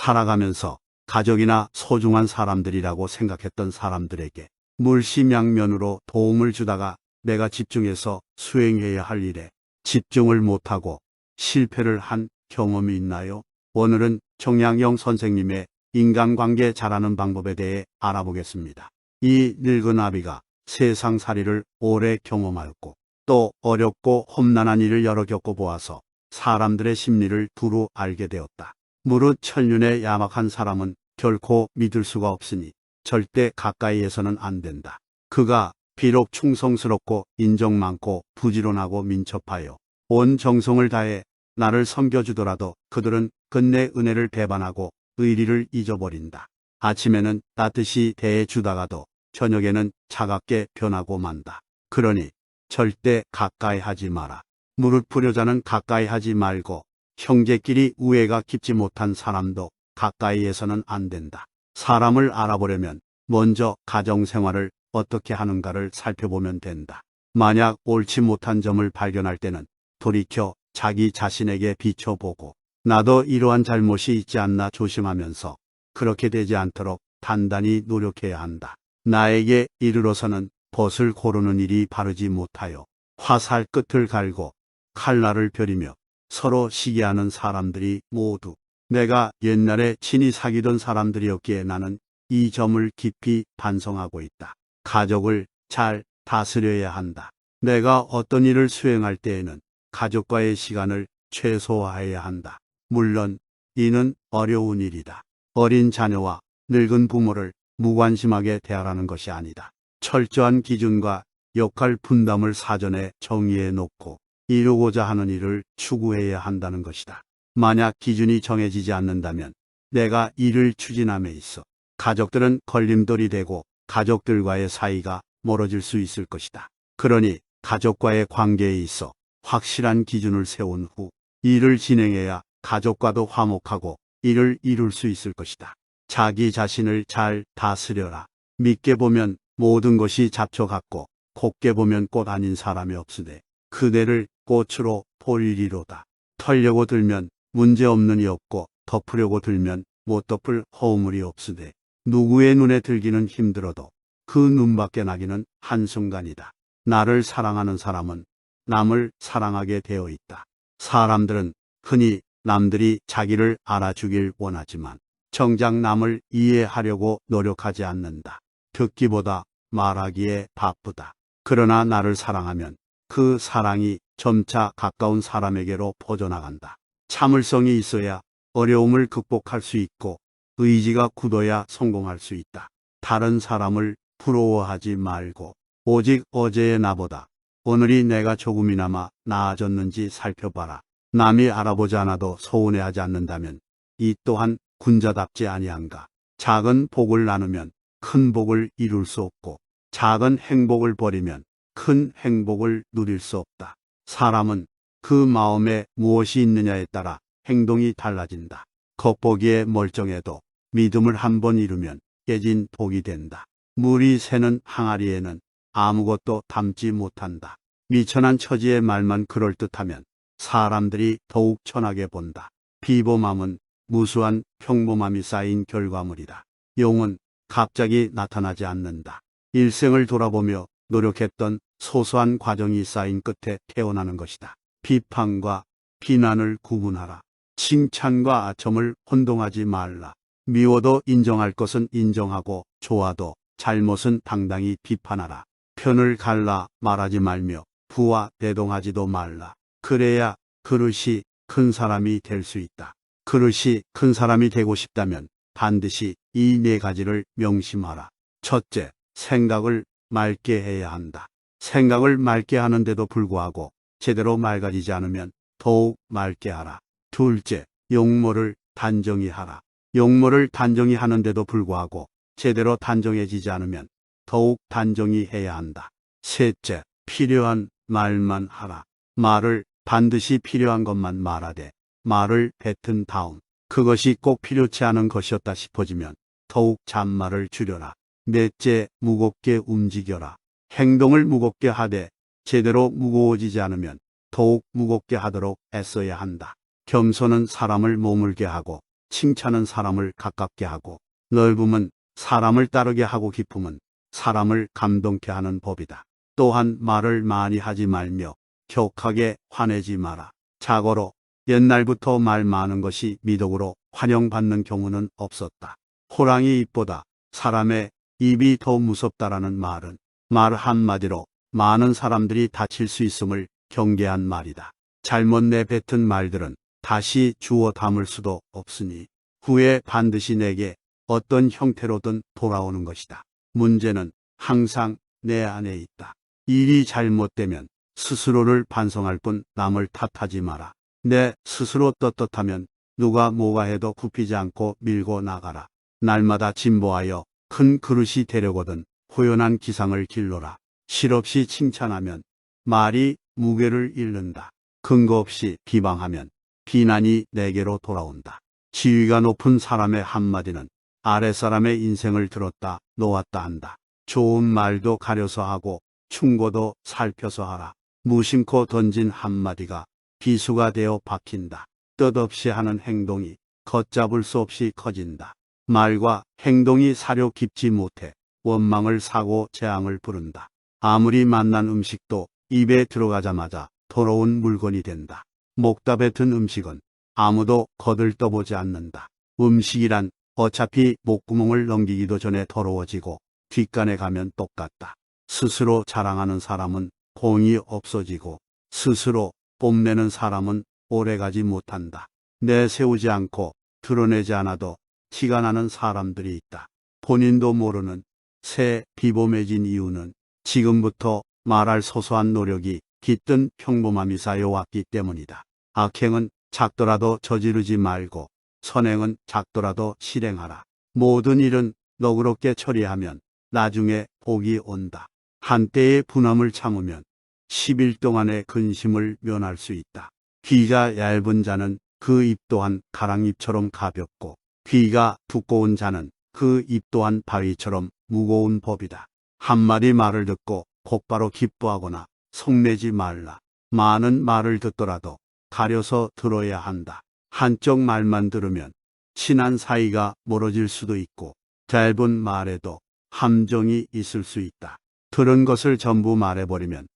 살아가면서 가족이나 소중한 사람들이라고 생각했던 사람들에게 물심양면으로 도움을 주다가 내가 집중해서 수행해야 할 일에 집중을 못하고 실패를 한 경험이 있나요? 오늘은 정양영 선생님의 인간관계 잘하는 방법에 대해 알아보겠습니다. 이 늙은 아비가 세상살이를 오래 경험하였고 또 어렵고 험난한 일을 여러 겪어보아서 사람들의 심리를 두루 알게 되었다. 무릇 천륜의 야박한 사람은 결코 믿을 수가 없으니 절대 가까이에서는 안 된다. 그가 비록 충성스럽고 인정 많고 부지런하고 민첩하여 온 정성을 다해 나를 섬겨주더라도 그들은 끝내 은혜를 배반하고 의리를 잊어버린다. 아침에는 따뜻이 대해주다가도 저녁에는 차갑게 변하고 만다. 그러니 절대 가까이 하지 마라. 무릇 불효자는 가까이 하지 말고 형제끼리 우애가 깊지 못한 사람도 가까이에서는 안 된다. 사람을 알아보려면 먼저 가정생활을 어떻게 하는가를 살펴보면 된다. 만약 옳지 못한 점을 발견할 때는 돌이켜 자기 자신에게 비춰보고 나도 이러한 잘못이 있지 않나 조심하면서 그렇게 되지 않도록 단단히 노력해야 한다. 나에게 이르러서는 벗을 고르는 일이 바르지 못하여 화살 끝을 갈고 칼날을 벼리며 서로 시기하는 사람들이 모두 내가 옛날에 친히 사귀던 사람들이었기에 나는 이 점을 깊이 반성하고 있다. 가족을 잘 다스려야 한다. 내가 어떤 일을 수행할 때에는 가족과의 시간을 최소화해야 한다. 물론 이는 어려운 일이다. 어린 자녀와 늙은 부모를 무관심하게 대하라는 것이 아니다. 철저한 기준과 역할 분담을 사전에 정의해 놓고 이루고자 하는 일을 추구해야 한다는 것이다. 만약 기준이 정해지지 않는다면 내가 이를 추진함에 있어 가족들은 걸림돌이 되고 가족들과의 사이가 멀어질 수 있을 것이다. 그러니 가족과의 관계에 있어 확실한 기준을 세운 후 일을 진행해야 가족과도 화목하고 일을 이룰 수 있을 것이다. 자기 자신을 잘 다스려라. 믿게 보면 모든 것이 잡초 같고 곱게 보면 꽃 아닌 사람이 없으되 그대를 꽃으로 보리리로다. 털려고 들면 문제없는 이 없고 덮으려고 들면 못 덮을 허물이 없으되 누구의 눈에 들기는 힘들어도 그 눈밖에 나기는 한순간이다. 나를 사랑하는 사람은 남을 사랑하게 되어 있다. 사람들은 흔히 남들이 자기를 알아주길 원하지만 정작 남을 이해하려고 노력하지 않는다. 듣기보다 말하기에 바쁘다. 그러나 나를 사랑하면 그 사랑이 점차 가까운 사람에게로 퍼져나간다. 참을성이 있어야 어려움을 극복할 수 있고 의지가 굳어야 성공할 수 있다. 다른 사람을 부러워하지 말고 오직 어제의 나보다 오늘이 내가 조금이나마 나아졌는지 살펴봐라. 남이 알아보지 않아도 서운해하지 않는다면 이 또한 군자답지 아니한가. 작은 복을 나누면 큰 복을 이룰 수 없고 작은 행복을 버리면 큰 행복을 누릴 수 없다. 사람은 그 마음에 무엇이 있느냐에 따라 행동이 달라진다. 겉보기에 멀쩡해도 믿음을 한번 잃으면 깨진 독이 된다. 물이 새는 항아리에는 아무것도 담지 못한다. 미천한 처지의 말만 그럴듯하면 사람들이 더욱 천하게 본다. 비범함은 무수한 평범함이 쌓인 결과물이다. 용은 갑자기 나타나지 않는다. 일생을 돌아보며 노력했던 소소한 과정이 쌓인 끝에 태어나는 것이다. 비판과 비난을 구분하라. 칭찬과 아첨을 혼동하지 말라. 미워도 인정할 것은 인정하고 좋아도 잘못은 당당히 비판하라. 편을 갈라 말하지 말며 부와 대동하지도 말라. 그래야 그릇이 큰 사람이 될 수 있다. 그릇이 큰 사람이 되고 싶다면 반드시 이 네 가지를 명심하라. 첫째, 생각을 맑게 해야 한다. 생각을 맑게 하는데도 불구하고 제대로 맑아지지 않으면 더욱 맑게 하라. 둘째, 용모를 단정히 하라. 용모를 단정히 하는데도 불구하고 제대로 단정해지지 않으면 더욱 단정히 해야 한다. 셋째, 필요한 말만 하라. 말을 반드시 필요한 것만 말하되 말을 뱉은 다음 그것이 꼭 필요치 않은 것이었다 싶어지면 더욱 잔말을 줄여라. 넷째, 무겁게 움직여라. 행동을 무겁게 하되 제대로 무거워지지 않으면 더욱 무겁게 하도록 애써야 한다. 겸손은 사람을 머물게 하고 칭찬은 사람을 가깝게 하고 넓음은 사람을 따르게 하고 깊음은 사람을 감동케 하는 법이다. 또한 말을 많이 하지 말며 격하게 화내지 마라. 자고로 옛날부터 말 많은 것이 미덕으로 환영받는 경우는 없었다. 호랑이 입보다 사람의 입이 더 무섭다라는 말은 말 한마디로 많은 사람들이 다칠 수 있음을 경계한 말이다. 잘못 내뱉은 말들은 다시 주워 담을 수도 없으니 후에 반드시 내게 어떤 형태로든 돌아오는 것이다. 문제는 항상 내 안에 있다. 일이 잘못되면 스스로를 반성할 뿐 남을 탓하지 마라. 내 스스로 떳떳하면 누가 뭐가 해도 굽히지 않고 밀고 나가라. 날마다 진보하여 큰 그릇이 되려거든 호연한 기상을 길러라. 실없이 칭찬하면 말이 무게를 잃는다. 근거 없이 비방하면 비난이 내게로 돌아온다. 지위가 높은 사람의 한마디는 아랫사람의 인생을 들었다 놓았다 한다. 좋은 말도 가려서 하고 충고도 살펴서 하라. 무심코 던진 한마디가 비수가 되어 박힌다. 뜻없이 하는 행동이 걷잡을 수 없이 커진다. 말과 행동이 사려 깊지 못해 원망을 사고 재앙을 부른다. 아무리 맛난 음식도 입에 들어가자마자 더러운 물건이 된다. 목답에 든 음식은 아무도 거들떠보지 않는다. 음식이란 어차피 목구멍을 넘기기도 전에 더러워지고 뒷간에 가면 똑같다. 스스로 자랑하는 사람은 공이 없어지고 스스로 뽐내는 사람은 오래가지 못한다. 내세우지 않고 드러내지 않아도 티가 나는 사람들이 있다. 본인도 모르는 새 비범해진 이유는 지금부터 말할 소소한 노력이 깃든 평범함이 쌓여왔기 때문이다. 악행은 작더라도 저지르지 말고 선행은 작더라도 실행하라. 모든 일은 너그럽게 처리하면 나중에 복이 온다. 한때의 분함을 참으면 10일 동안의 근심을 면할 수 있다. 귀가 얇은 자는 그 입 또한 가랑잎처럼 가볍고 귀가 두꺼운 자는 그 입 또한 바위처럼 무거운 법이다. 한마디 말을 듣고 곧바로 기뻐하거나 속내지 말라. 많은 말을 듣더라도 가려서 들어야 한다. 한쪽 말만 들으면 친한 사이가 멀어질 수도 있고 짧은 말에도 함정이 있을 수 있다. 들은 것을 전부 말해버리면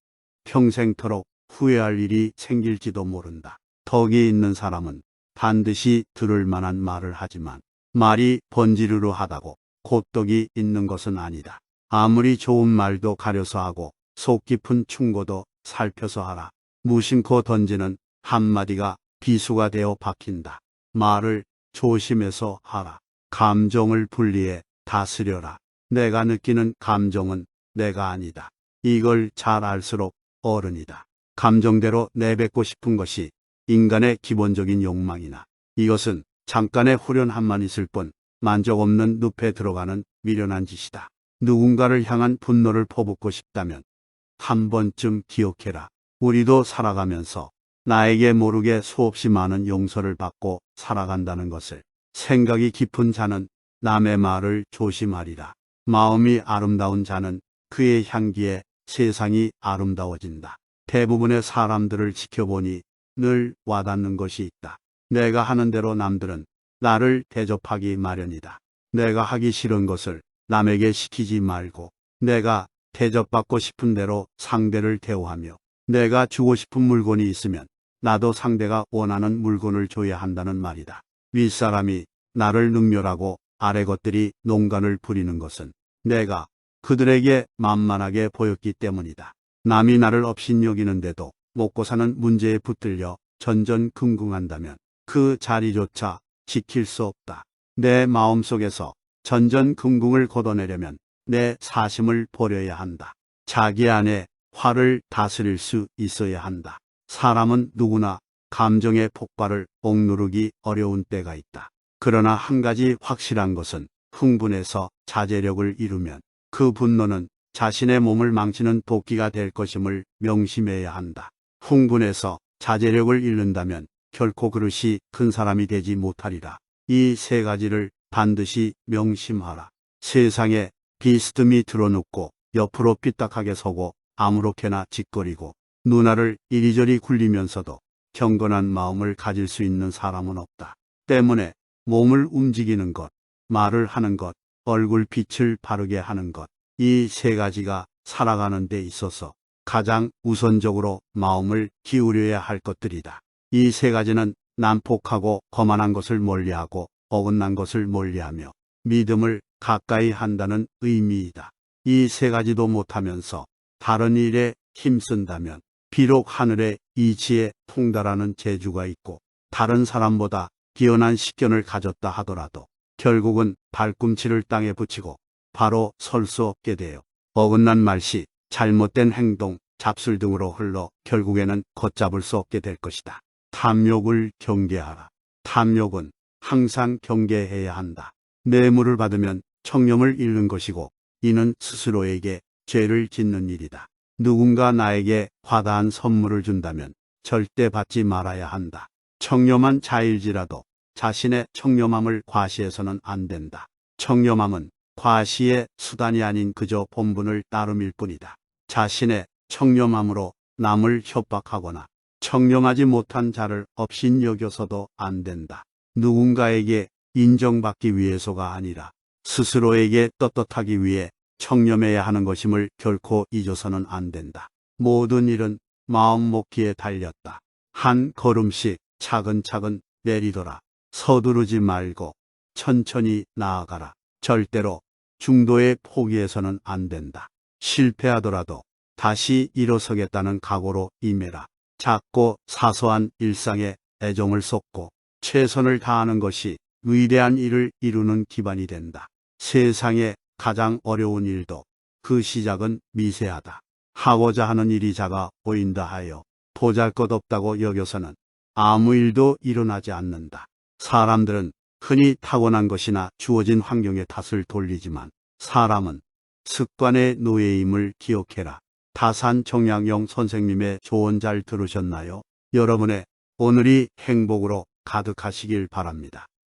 평생토록 후회할 일이 생길지도 모른다. 덕이 있는 사람은 반드시 들을 만한 말을 하지만 말이 번지르르 하다고 곧 덕이 있는 것은 아니다. 아무리 좋은 말도 가려서 하고 속 깊은 충고도 살펴서 하라. 무심코 던지는 한마디가 비수가 되어 박힌다. 말을 조심해서 하라. 감정을 분리해 다스려라. 내가 느끼는 감정은 내가 아니다. 이걸 잘 알수록 어른이다. 감정대로 내뱉고 싶은 것이 인간의 기본적인 욕망이나 이것은 잠깐의 후련함만 있을 뿐 만족 없는 늪에 들어가는 미련한 짓이다. 누군가를 향한 분노를 퍼붓고 싶다면 한 번쯤 기억해라. 우리도 살아가면서 나에게 모르게 수없이 많은 용서를 받고 살아간다는 것을. 생각이 깊은 자는 남의 말을 조심하리라. 마음이 아름다운 자는 그의 향기에 세상이 아름다워진다. 대부분의 사람들을 지켜보니 늘 와닿는 것이 있다. 내가 하는 대로 남들은 나를 대접하기 마련이다. 내가 하기 싫은 것을 남에게 시키지 말고 내가 대접받고 싶은 대로 상대를 대우하며 내가 주고 싶은 물건이 있으면 나도 상대가 원하는 물건을 줘야 한다는 말이다. 윗사람이 나를 능멸하고 아래 것들이 농간을 부리는 것은 내가 그들에게 만만하게 보였기 때문이다. 남이 나를 업신여기는데도 먹고 사는 문제에 붙들려 전전긍긍한다면 그 자리조차 지킬 수 없다. 내 마음속에서 전전긍긍을 걷어내려면 내 사심을 버려야 한다. 자기 안에 화를 다스릴 수 있어야 한다. 사람은 누구나 감정의 폭발을 억누르기 어려운 때가 있다. 그러나 한 가지 확실한 것은 흥분해서 자제력을 잃으면 그 분노는 자신의 몸을 망치는 도끼가 될 것임을 명심해야 한다. 흥분해서 자제력을 잃는다면 결코 그릇이 큰 사람이 되지 못하리라. 이 세 가지를 반드시 명심하라. 세상에 비스듬히 드러눕고 옆으로 삐딱하게 서고 아무렇게나 짓거리고 누나를 이리저리 굴리면서도 경건한 마음을 가질 수 있는 사람은 없다. 때문에 몸을 움직이는 것, 말을 하는 것, 얼굴빛을 바르게 하는 것. 이 세 가지가 살아가는 데 있어서 가장 우선적으로 마음을 기울여야 할 것들이다. 이 세 가지는 난폭하고 거만한 것을 멀리하고 어긋난 것을 멀리하며 믿음을 가까이 한다는 의미이다. 이 세 가지도 못하면서 다른 일에 힘쓴다면 비록 하늘의 이치에 통달하는 재주가 있고 다른 사람보다 뛰어난 식견을 가졌다 하더라도 결국은 발꿈치를 땅에 붙이고 바로 설 수 없게 되어 어긋난 말씨, 잘못된 행동, 잡술 등으로 흘러 결국에는 걷잡을 수 없게 될 것이다. 탐욕을 경계하라. 탐욕은 항상 경계해야 한다. 뇌물을 받으면 청렴을 잃는 것이고 이는 스스로에게 죄를 짓는 일이다. 누군가 나에게 과다한 선물을 준다면 절대 받지 말아야 한다. 청렴한 자일지라도 자신의 청렴함을 과시해서는 안 된다. 청렴함은 과시의 수단이 아닌 그저 본분을 따름일 뿐이다. 자신의 청렴함으로 남을 협박하거나 청렴하지 못한 자를 업신여겨서도 안 된다. 누군가에게 인정받기 위해서가 아니라 스스로에게 떳떳하기 위해 청렴해야 하는 것임을 결코 잊어서는 안 된다. 모든 일은 마음 먹기에 달렸다. 한 걸음씩 차근차근 내리더라. 서두르지 말고 천천히 나아가라. 절대로 중도에 포기해서는 안 된다. 실패하더라도 다시 일어서겠다는 각오로 임해라. 작고 사소한 일상에 애정을 쏟고 최선을 다하는 것이 위대한 일을 이루는 기반이 된다. 세상에 가장 어려운 일도 그 시작은 미세하다. 하고자 하는 일이 작아 보인다 하여 보잘것없다고 여겨서는 아무 일도 일어나지 않는다. 사람들은 흔히 타고난 것이나 주어진 환경에 탓을 돌리지만 사람은 습관의 노예임을 기억해라. 다산 정약용 선생님의 조언 잘 들으셨나요? 여러분의 오늘이 행복으로 가득하시길 바랍니다.